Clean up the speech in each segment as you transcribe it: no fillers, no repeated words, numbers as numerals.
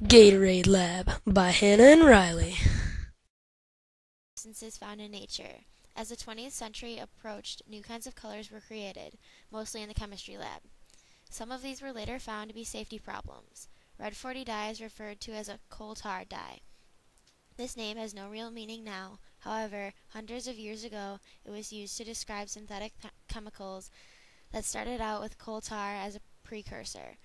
Gatorade Lab by Hannah and Riley. Substances found in nature. As the 20th century approached, new kinds of colors were created, mostly in the chemistry lab. Some of these were later found to be safety problems. Red 40 dye is referred to as a coal tar dye. This name has no real meaning now. However, hundreds of years ago, it was used to describe synthetic chemicals that started out with coal tar as a precursor.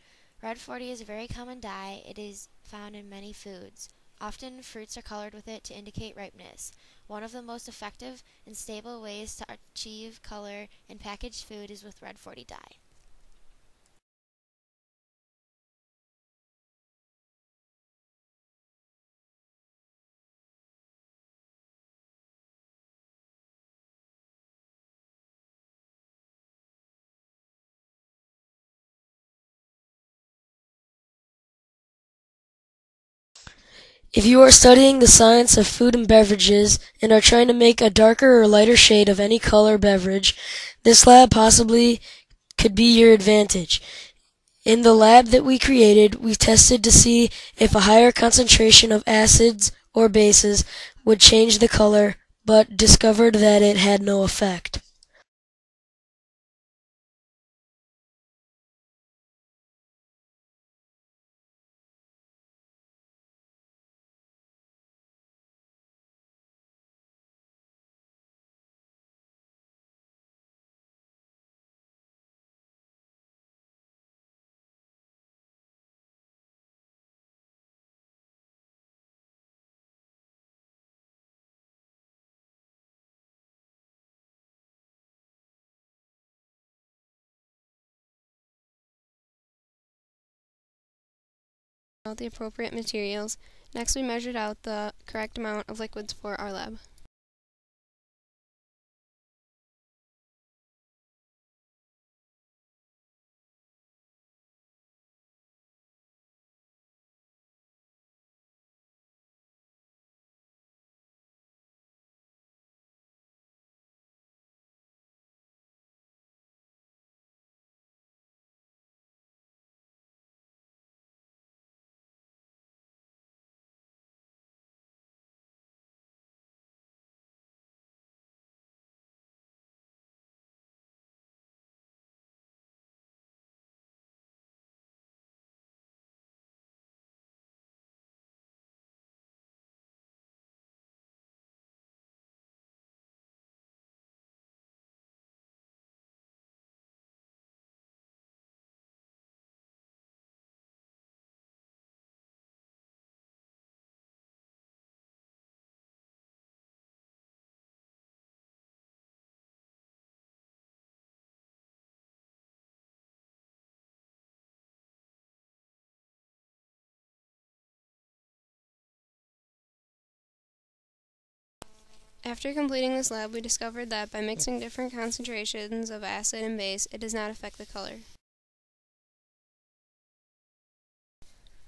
Red 40 is a very common dye. It is found in many foods. Often, fruits are colored with it to indicate ripeness. One of the most effective and stable ways to achieve color in packaged food is with red 40 dye. If you are studying the science of food and beverages and are trying to make a darker or lighter shade of any color beverage, this lab possibly could be your advantage. In the lab that we created, we tested to see if a higher concentration of acids or bases would change the color, but discovered that it had no effect. Out the appropriate materials. Next, we measured out the correct amount of liquids for our lab. After completing this lab, we discovered that by mixing different concentrations of acid and base, it does not affect the color.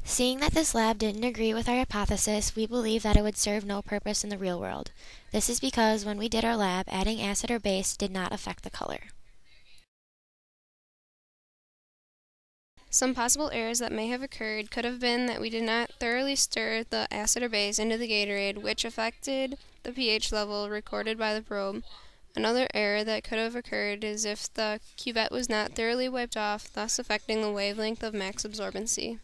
Seeing that this lab didn't agree with our hypothesis, we believe that it would serve no purpose in the real world. This is because when we did our lab, adding acid or base did not affect the color. Some possible errors that may have occurred could have been that we did not thoroughly stir the acid or base into the Gatorade, which affected the pH level recorded by the probe. Another error that could have occurred is if the cuvette was not thoroughly wiped off, thus affecting the wavelength of max absorbency.